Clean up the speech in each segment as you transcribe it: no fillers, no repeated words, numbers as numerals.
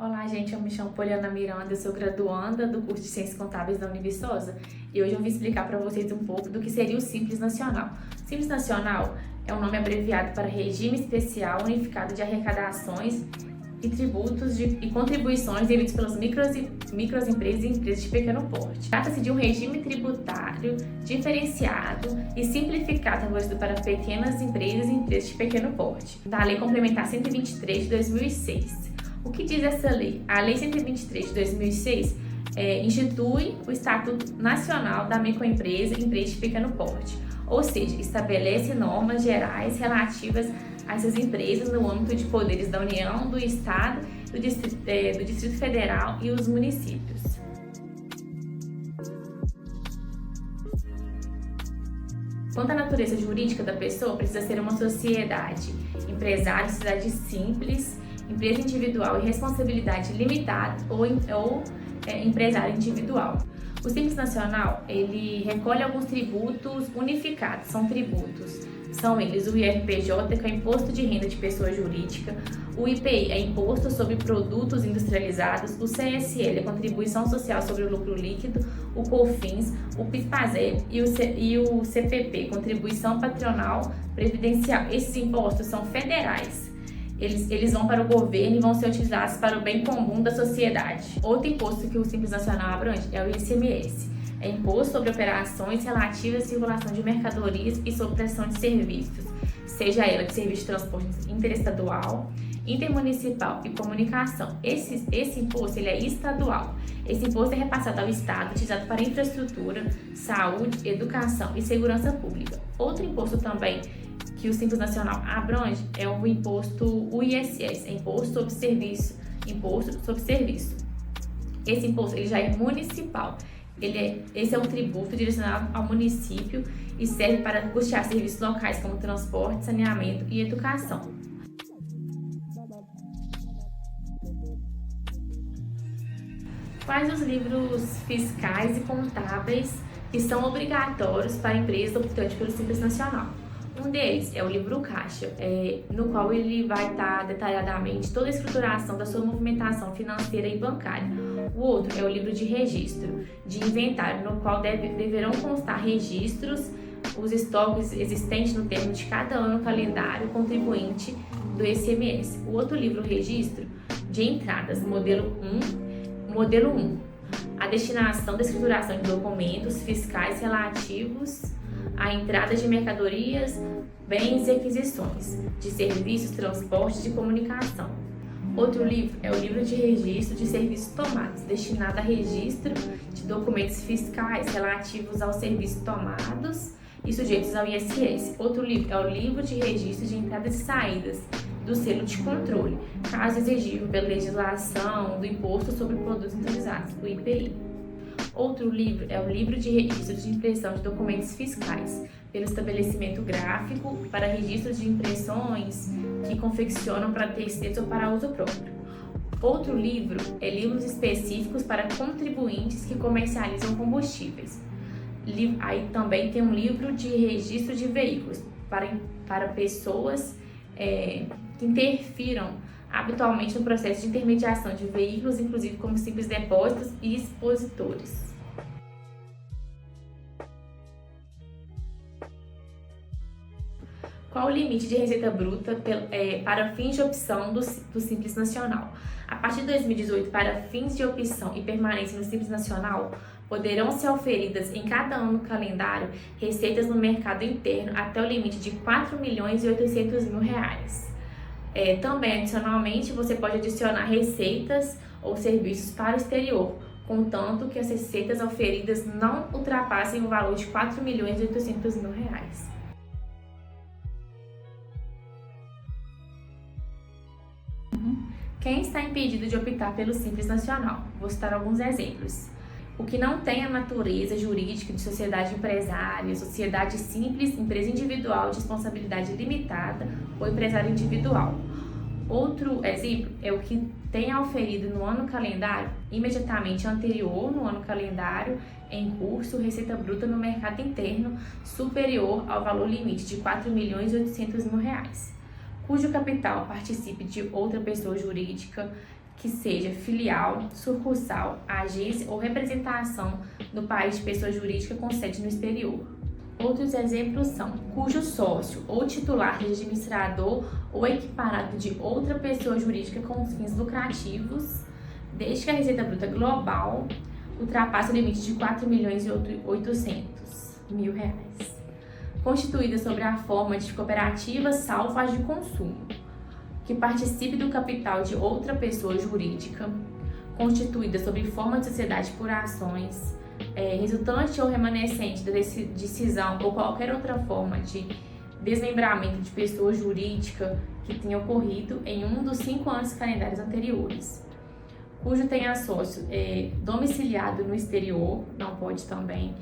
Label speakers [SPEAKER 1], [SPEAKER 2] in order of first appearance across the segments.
[SPEAKER 1] Olá, gente, eu me chamo Poliana Miranda, eu sou graduanda do curso de Ciências Contábeis da Univiçosa e hoje eu vim explicar para vocês um pouco do que seria o Simples Nacional. Simples Nacional é um nome abreviado para Regime Especial Unificado de Arrecadações e Tributos e Contribuições devidos pelas microempresas e empresas de pequeno porte. Trata-se de um regime tributário diferenciado e simplificado para pequenas empresas e empresas de pequeno porte, da Lei Complementar 123 de 2006. O que diz essa lei? A Lei 123 de 2006 institui o Estatuto Nacional da Microempresa e Empresa de Pequeno Porte, ou seja, estabelece normas gerais relativas a essas empresas no âmbito de poderes da União, do Estado, do Distrito Federal e os municípios. Quanto à natureza jurídica da pessoa, precisa ser uma sociedade empresária, sociedade simples, empresa individual e responsabilidade limitada ou empresário individual. O Simples Nacional, ele recolhe alguns tributos unificados, são eles o IRPJ, que é Imposto de Renda de Pessoa Jurídica, o IPI é Imposto sobre Produtos Industrializados, o CSL é Contribuição Social sobre o Lucro Líquido, o COFINS, o PIS/PASEP e o CPP, Contribuição Patronal Previdencial. Esses impostos são federais. Eles vão para o governo e vão ser utilizados para o bem comum da sociedade. Outro imposto que o Simples Nacional abrange é o ICMS. É Imposto sobre Operações Relativas à Circulação de Mercadorias e sobre Prestação de Serviços, seja ela de serviço de transporte interestadual, intermunicipal e comunicação. Esse imposto ele é estadual. Esse imposto é repassado ao Estado, utilizado para infraestrutura, saúde, educação e segurança pública. Outro imposto também que o Simples Nacional abrange é o imposto ISS, é Imposto sobre Serviço. Esse imposto ele já é municipal. Esse é um tributo direcionado ao município e serve para custear serviços locais como transporte, saneamento e educação. Quais os livros fiscais e contábeis que são obrigatórios para a empresa optante pelo Simples Nacional? Um deles é o livro Caixa, no qual ele vai estar detalhadamente toda a estruturação da sua movimentação financeira e bancária. O outro é o livro de registro de inventário, no qual deverão constar registros, os estoques existentes no termo de cada ano calendário contribuinte do ICMS. O outro livro, registro de entradas, modelo 1, a destinação da escrituração de documentos fiscais relativos a entradas de mercadorias, bens e aquisições, de serviços, transporte e de comunicação. Outro livro é o livro de registro de serviços tomados, destinado a registro de documentos fiscais relativos aos serviços tomados e sujeitos ao ISS. Outro livro é o livro de registro de entradas e saídas do selo de controle, caso exigível pela legislação do Imposto sobre Produtos Industrializados, o IPI. Outro livro é o livro de registro de impressão de documentos fiscais, pelo estabelecimento gráfico para registro de impressões que confeccionam para terceiros ou para uso próprio. Outro livro é livros específicos para contribuintes que comercializam combustíveis. Aí também tem um livro de registro de veículos para pessoas que interfiram habitualmente no processo de intermediação de veículos, inclusive como simples depósitos e expositores. Qual o limite de receita bruta para fins de opção do Simples Nacional? A partir de 2018, para fins de opção e permanência no Simples Nacional, poderão ser oferidas em cada ano calendário receitas no mercado interno até o limite de R$ 4.800.000. Também, adicionalmente, você pode adicionar receitas ou serviços para o exterior, contanto que as receitas oferidas não ultrapassem o valor de R$ 4.800.000. Quem está impedido de optar pelo Simples Nacional? Vou citar alguns exemplos. O que não tem a natureza jurídica de sociedade empresária, sociedade simples, empresa individual de responsabilidade limitada ou empresário individual. Outro exemplo é o que tenha oferido no ano calendário, imediatamente anterior no ano calendário, em curso, receita bruta no mercado interno superior ao valor limite de R$ 4.800.000, cujo capital participe de outra pessoa jurídica que seja filial, sucursal, agência ou representação no país de pessoa jurídica com sede no exterior. Outros exemplos são cujo sócio ou titular seja administrador ou equiparado de outra pessoa jurídica com fins lucrativos, desde que a receita bruta global ultrapasse o limite de R$ 4.800.000, constituída sob a forma de cooperativa salvo as de consumo, que participe do capital de outra pessoa jurídica, constituída sob forma de sociedade por ações, resultante ou remanescente da decisão ou qualquer outra forma de desmembramento de pessoa jurídica que tenha ocorrido em um dos 5 anos calendários anteriores, cujo tenha sócio domiciliado no exterior, não pode também,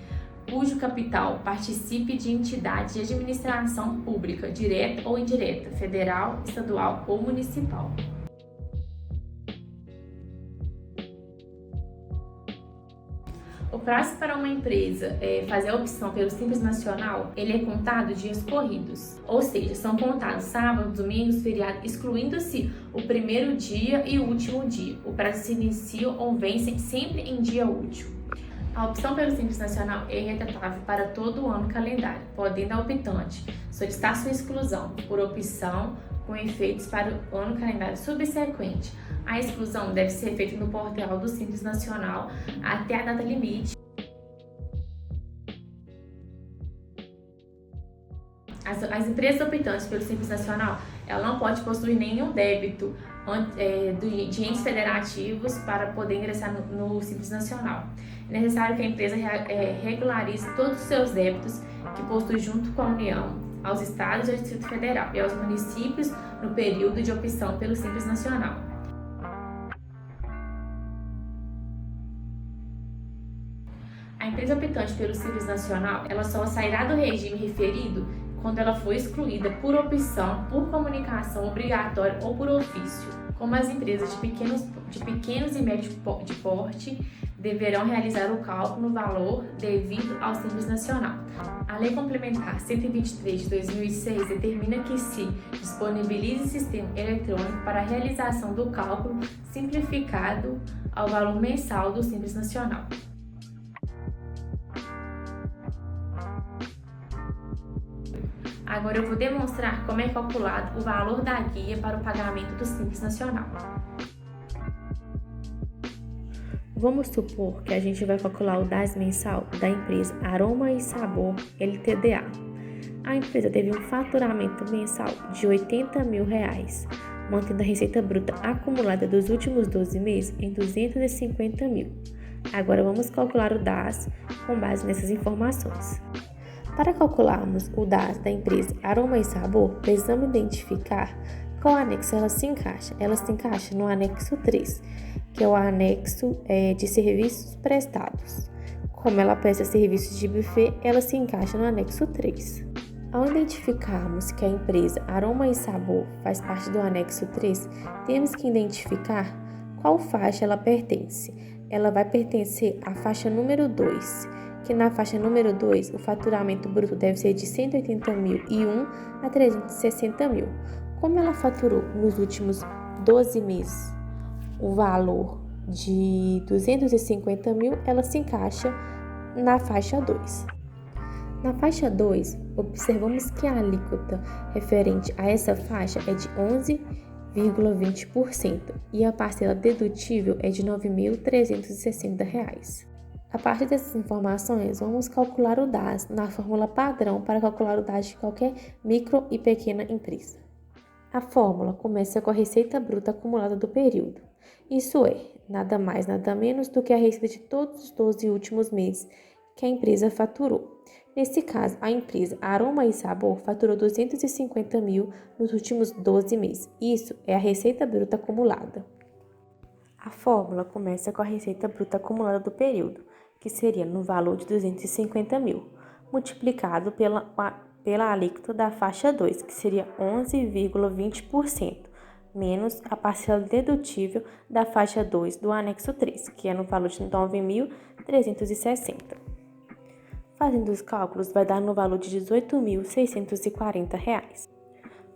[SPEAKER 1] cujo capital participe de entidade de administração pública, direta ou indireta, federal, estadual ou municipal. O prazo para uma empresa fazer a opção pelo Simples Nacional, ele é contado dias corridos, ou seja, são contados sábados, domingos, feriados, excluindo-se o primeiro dia e o último dia. O prazo se inicia ou vence sempre em dia útil. A opção pelo Simples Nacional é retratável para todo o ano calendário, podendo a optante solicitar sua exclusão por opção com efeitos para o ano calendário subsequente. A exclusão deve ser feita no portal do Simples Nacional até a data limite. As empresas optantes pelo Simples Nacional, ela não pode possuir nenhum débito de entes federativos para poder ingressar no Simples Nacional. É necessário que a empresa regularize todos os seus débitos que possui junto com a União, aos estados e ao Distrito Federal e aos municípios no período de opção pelo Simples Nacional. A empresa optante pelo Simples Nacional, ela só sairá do regime referido quando ela for excluída por opção, por comunicação obrigatória ou por ofício, como as empresas de pequenos e médios de porte deverão realizar o cálculo no valor devido ao Simples Nacional. A Lei Complementar 123 de 2006 determina que se disponibilize sistema eletrônico para a realização do cálculo simplificado ao valor mensal do Simples Nacional. Agora eu vou demonstrar como é calculado o valor da guia para o pagamento do Simples Nacional. Vamos supor que a gente vai calcular o DAS mensal da empresa Aroma e Sabor Ltda. A empresa teve um faturamento mensal de R$ 80.000, mantendo a receita bruta acumulada dos últimos 12 meses em R$ 250.000. Agora vamos calcular o DAS com base nessas informações. Para calcularmos o DAS da empresa Aroma e Sabor, precisamos identificar qual anexo ela se encaixa. Ela se encaixa no anexo 3, que é o anexo de serviços prestados. Como ela presta serviços de buffet, ela se encaixa no anexo 3. Ao identificarmos que a empresa Aroma e Sabor faz parte do anexo 3, temos que identificar qual faixa ela pertence. Ela vai pertencer à faixa número 2, que na faixa número 2 o faturamento bruto deve ser de R$ 180.001 a R$ 360.000. Como ela faturou nos últimos 12 meses o valor de R$ 250.000, ela se encaixa na faixa 2. Na faixa 2, observamos que a alíquota referente a essa faixa é de 11,20% e a parcela dedutível é de R$ 9.360. A partir dessas informações, vamos calcular o DAS na fórmula padrão para calcular o DAS de qualquer micro e pequena empresa. A fórmula começa com a receita bruta acumulada do período. Isso é, nada mais, nada menos do que a receita de todos os 12 últimos meses que a empresa faturou. Nesse caso, a empresa Aroma e Sabor faturou R$ 250.000 nos últimos 12 meses. Isso é a receita bruta acumulada. A fórmula começa com a receita bruta acumulada do período, que seria no valor de R$ 250.000, multiplicado pela alíquota da faixa 2, que seria 11,20%, menos a parcela dedutível da faixa 2 do anexo 3, que é no valor de R$ 9.360. Fazendo os cálculos, vai dar no valor de R$ 18.640.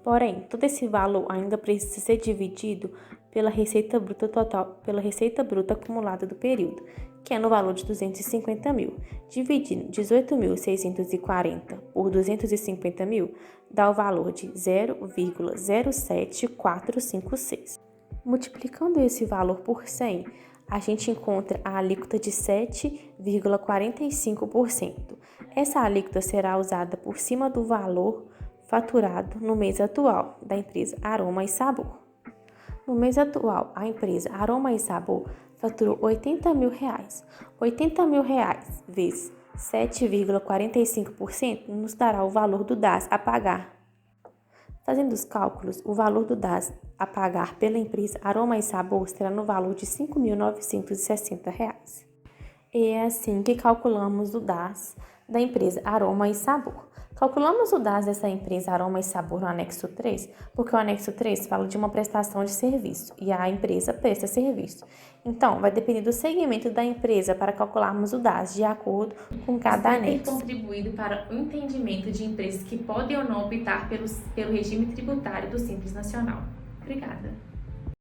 [SPEAKER 2] Porém, todo esse valor ainda precisa ser dividido pela receita bruta total, pela receita bruta acumulada do período, que é no valor de 250 mil. Dividindo 18.640 por 250 mil, dá o valor de 0,07456. Multiplicando esse valor por 100, a gente encontra a alíquota de 7,45%. Essa alíquota será usada por cima do valor faturado no mês atual da empresa Aroma e Sabor. No mês atual, a empresa Aroma e Sabor faturou R$80 mil. R$80 mil vezes 7,45% nos dará o valor do DAS a pagar. Fazendo os cálculos, o valor do DAS a pagar pela empresa Aroma e Sabor será no valor de R$5.960. E é assim que calculamos o DAS da empresa Aroma e Sabor. Calculamos o DAS dessa empresa Aroma e Sabor no anexo 3, porque o anexo 3 fala de uma prestação de serviço e a empresa presta serviço. Então, vai depender do segmento da empresa para calcularmos o DAS de acordo com cada anexo.
[SPEAKER 1] Tem contribuído para o entendimento de empresas que podem ou não optar pelo regime tributário do Simples Nacional. Obrigada.